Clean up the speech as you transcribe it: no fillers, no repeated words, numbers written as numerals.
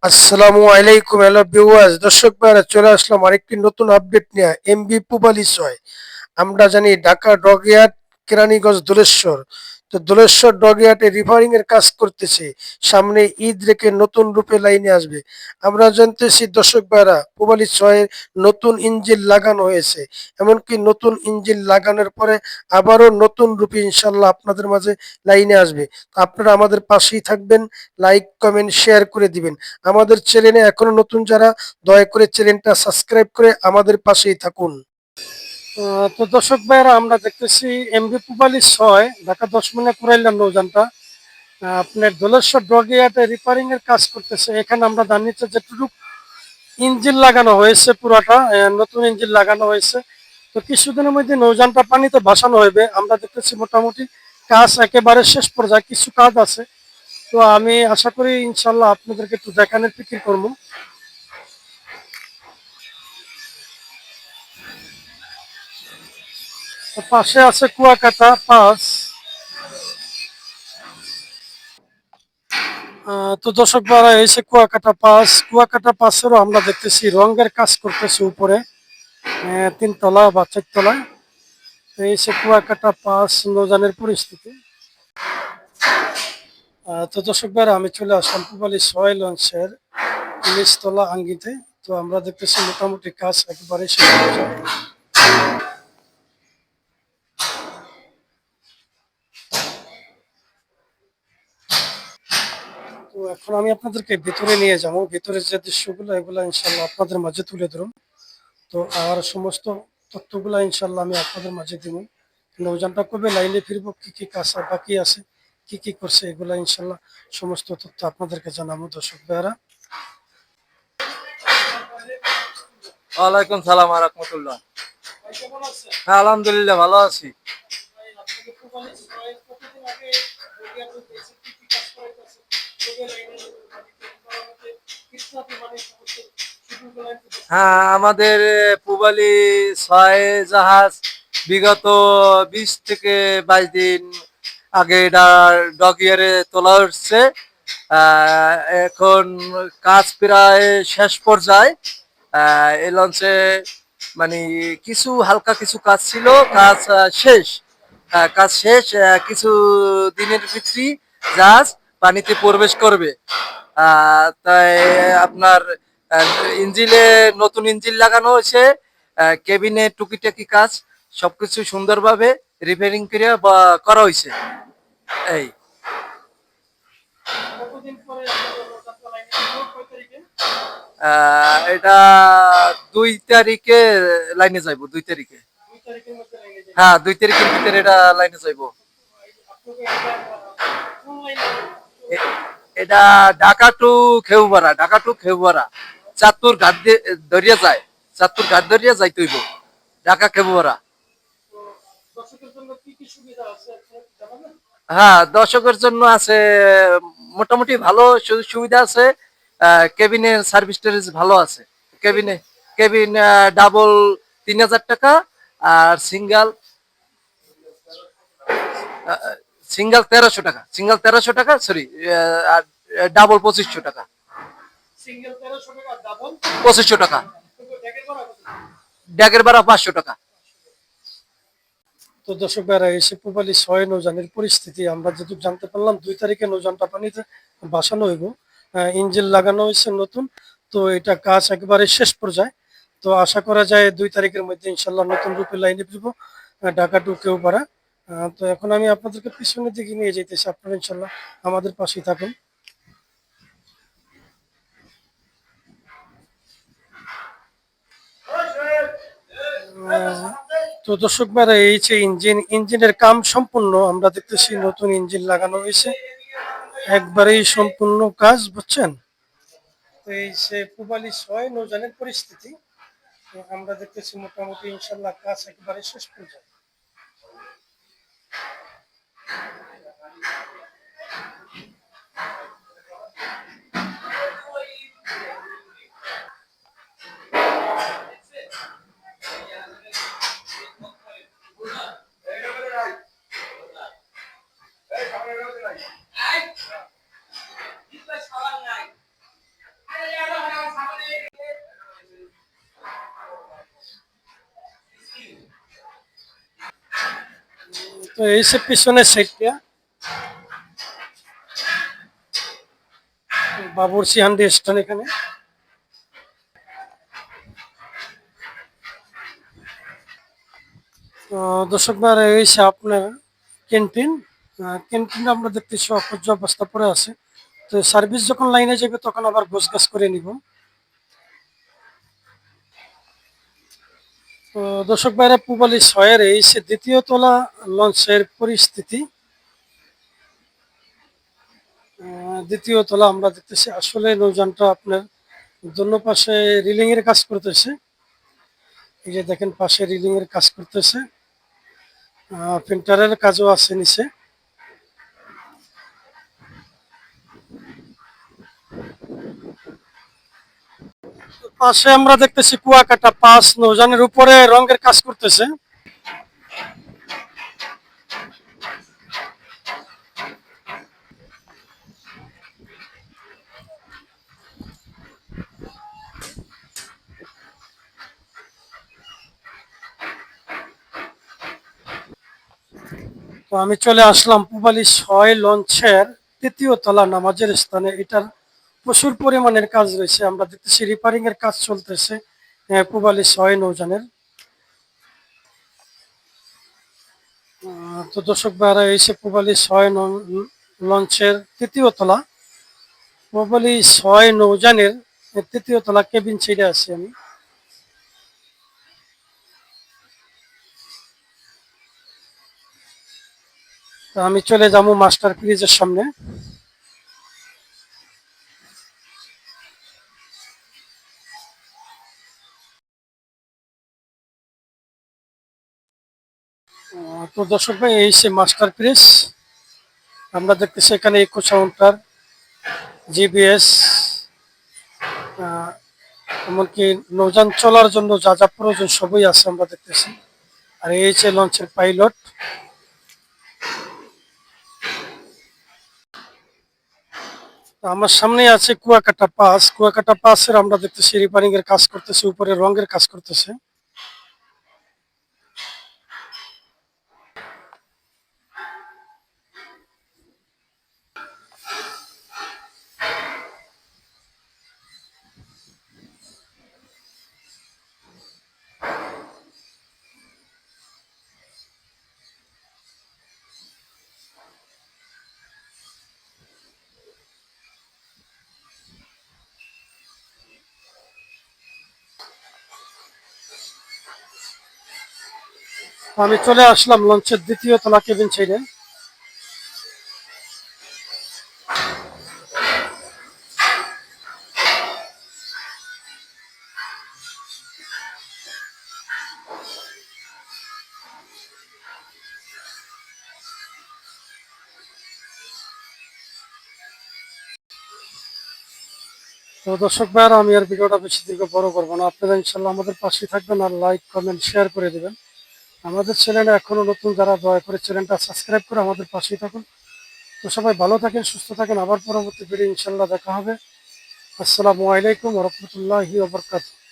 আসসালামু আলাইকুম hello viewers দর্শক ভাইরা চলে আসলাম আরেকটি নতুন আপডেট নিয়ে এমবি পুবালি ছয়। আমরা জানি ঢাকা ডগইয়ার্ড কেরানীগঞ্জ দোলেশ্বর। তো দোলেশ্বর ডগইয়ার্ডে রিফারিং এর কাজ করতেছে। সামনে ঈদ রেখে নতুন রূপে লাইনে আসবে। আমরা জানতেছি দর্শক ভাইরা পুবালি ছয়ের নতুন ইঞ্জিন লাগানো হয়েছে। এমনকি নতুন ইঞ্জিন লাগানোর পরে আবারও নতুন রূপে ইনশাল্লাহ আপনাদের মাঝে লাইনে আসবে। তো আপনারা আমাদের পাশেই থাকবেন, লাইক কমেন্ট শেয়ার করে দিবেন। আমাদের চ্যানেলে এখনো নতুন যারা, দয়া করে চ্যানেলটা সাবস্ক্রাইব করে আমাদের পাশেই থাকুন। তো দর্শক ভাইয়েরা আমরা দেখতেছি এমবি পুবালি ছয় ঢাকা 10 মিনিট পুরাইলাম নৌযানটা আপনার দোলেশ্বর ডগইয়ার্ডে রিপেয়ারিং এর কাজ করতেছে। এখানে আমরা জানিয়েছি যেটুকু ইঞ্জিন লাগানো হয়েছে পুরাটা নতুন ইঞ্জিন লাগানো হয়েছে। তো কিছুদিনের মধ্যে নৌযানটা পানিতে ভাসানো হবে। আমরা দেখতেছি মোটামুটি কাজ একেবারে শেষ পর্যায়ে, কিছু কাজ আছে। তো আমি আশা করি ইনশাল্লাহ আপনাদেরকে একটু দেখানোর ফিকির করবো। পাশে আছে কুয়াকাটা পাস। তো দর্শক বারা এসে কুয়াকাটা পাসেরও আমরা দেখতেছি রঙের কাজ করতেছে উপরে, 3 তলা বা 4 তলায়। তো এসে কুয়াকাটা পাস নৌযানের পরিস্থিতি। তো দর্শক বারা আমি চলে আসলাম পুবালি ছয় লঞ্চের 19 তলা আঙ্গিতে। তো আমরা দেখতেছি মোটামুটি কাজ একেবারে শেষ পর্যায়ে। তো এখন আমি আপনাদেরকে ভিতরে নিয়ে যাবো, ভিতরে যে দৃশ্যগুলো এগুলো ইনশাল্লাহ আপনাদের মাঝে তুলে ধরুন। তো আর সমস্ত তথ্যগুলা ইনশাল্লাহ আমি আপনাদের মাঝে দিব। নৌযানটা কবে লাইনে ফিরবো, কি কি কাজ আর বাকি আছে, কি কি করছে, এগুলা ইনশাল্লাহ সমস্ত তথ্য আপনাদেরকে জানাবো দর্শক ভাইয়ারা। ওয়ালাইকুম সালাম রাহমাতুল্লাহ। হ্যাঁ, আলহামদুলিল্লাহ ভালো আছি। হ্যাঁ, আমাদের পূবালী ছয় জাহাজ বিগত 20 থেকে 22 দিন আগে এটা ডকইয়ার্ডে তোলা হচ্ছে। আহ, এখন কাজ প্রায় শেষ পর্যায়ে। এই লঞ্চে মানে কিছু হালকা কিছু কাজ ছিল, কাজ শেষ। কাজ শেষ, কিছু দিনের ভিতরেই জাহাজ পানিতে প্রবেশ করবে। তাই আপনার ইঞ্জিনে নতুন ইঞ্জিন লাগানো হয়েছে, কেবিনে টুকিটাকি কাজ সবকিছু সুন্দরভাবে রিপেয়ারিং করে বা করা হয়েছে। এই এটা 2 তারিখে লাইনে যাইবো, 2 তারিখে। হ্যাঁ, 2 তারিখের ভিতরে এটা লাইনে যাইবো। এটা ঢাকা টু খেউপাড়া চাঁদপুর ঘাট দিয়ে ধরিয়া যায়। চাঁদপুর ঘাট ধরিয়া যাইতে হইব ঢাকা খেউপাড়া। হ্যাঁ, দর্শকের জন্য আছে মোটামুটি ভালো সুযোগ সুবিধা আছে। কেবিনের সার্ভিস টার্ভিস ভালো আছে। কেবিনে কেবিন ডাবল 3,000 টাকা, আর সিঙ্গেল 1,300 টাকা, সরি, আর ডাবল 2,500 টাকা। 2,500 টাকা। ড্যাগের ভাড়া 500 টাকা। তো দর্শক ভাইরা এসে পুবালি ছয় নৌযানের পরিস্থিতি আমরা যেটুকু জানতে পারলাম, 2 তারিখে নৌযানটা পানিতে ভাসানো হইব। ইঞ্জিন লাগানো হয়েছে নতুন। তো এটা কাজ একেবারে শেষ পর্যায়ে। তো আশা করা যায় 2 তারিখের মধ্যে ইনশাল্লাহ নতুন রূপে লাইনে ফিরবো ঢাকা টু কেওপাড়া। তো এখন আমি আপনাদেরকে পিছনের দিকে নিয়ে যেতেছি, আপনারা ইনশাল্লাহ আমাদের পাশেই থাকুন। আহ, তো দর্শক ভাইরা এই যে ইঞ্জিনের কাম সম্পূর্ণ, আমরা দেখতেছি নতুন ইঞ্জিন লাগানো হয়েছে, একবারেই সম্পূর্ণ কাজ, বুঝছেন। তো এই যে পুবালি ছয় নৌযানের পরিস্থিতি, তো আমরা দেখতেছি মোটামুটি ইনশাল্লাহ কাজ একেবারে শেষ পর্যায়ে। তো এই সে পিছনের সাইডটা বাবুর্চি হান্ডি স্ট্যান্ড এখানে। তো দর্শক ভাই এই সে আপনার ক্যান্টিন। ক্যান্টিন আমরা দেখতেছি অপর্য অবস্থা পড়ে আছে। তো সার্ভিস যখন লাইনে যাবে তখন আবার গোছগাছ করে নিব। তো দর্শক ভাইরা পূবালী 6-এর এই সে দ্বিতীয় তলা লঞ্চের পরিস্থিতি। দ্বিতীয় তলা আমরা দেখতেছি আসলে নৌযানটা আপনার দোনো পাশে রিলিং এর কাজ করতেছে। এই যে দেখেন পাশে রিলিং এর কাজ করতেছে, প্রিন্টারের কাজও আছে নিচে। পাশে আমরা দেখতেছি কুয়াকাটা 5 নৌযানের উপরে রঙের কাজ করতেছে। তো আমি চলে আসলাম পূবালী 6 লঞ্চের তৃতীয় তলা নামাজের স্থানে। এটার প্রচুর পরিমাণের কাজ রয়েছে, আমরা দেখতেছি রিপেয়ারিং এর কাজ চলতেছে পূবালী 6 নৌযানের। তো দর্শক ভাইরা এসে পূবালী 6 লঞ্চের তৃতীয় তলা, পূবালী 6 নৌযানের তৃতীয় তলা কেবিন ছেড়ে আছি আমি। তো আমি চলে যাবো মাস্টার ব্রিজের সামনে। তো দর্শক ভাই এই সে মাস্টার ব্রিজ, আমরা দেখতেছি এখানে ইকো কাউন্টার, জিবিএস, এমনকি নৌযান চলার জন্য যা যা প্রয়োজন সবই আছে আমরা দেখতেছি। আর এই যে লঞ্চের পাইলট। আমার সামনে আছে কুয়াকাটা 5। কুয়াকাটা 5-এর আমরা দেখতেছি রিপেয়ারিং এর কাজ করতেছে, উপরে রঙের কাজ করতেছে। আমি চলে আসলাম লঞ্চের দ্বিতীয় তলা কেবিন ছেড়ে। তো দর্শক ভাইয়ারা আমি আর ভিডিওটা বেশি দীর্ঘ বড় করবো না, আপনারা ইনশাল্লাহ আমাদের পাশে থাকবেন আর লাইক কমেন্ট শেয়ার করে দিবেন। আমাদের চ্যানেলে এখনো নতুন যারা, দয়া করে চ্যানেলটা সাবস্ক্রাইব করে আমাদের পাশেই থাকুন। তো সবাই ভালো থাকেন, সুস্থ থাকেন, আবার পরবর্তী ভিডিও ইনশাল্লাহ দেখা হবে। আসসালামু আলাইকুম ওয়া রাহমাতুল্লাহি ওয়া বারাকাতুহু।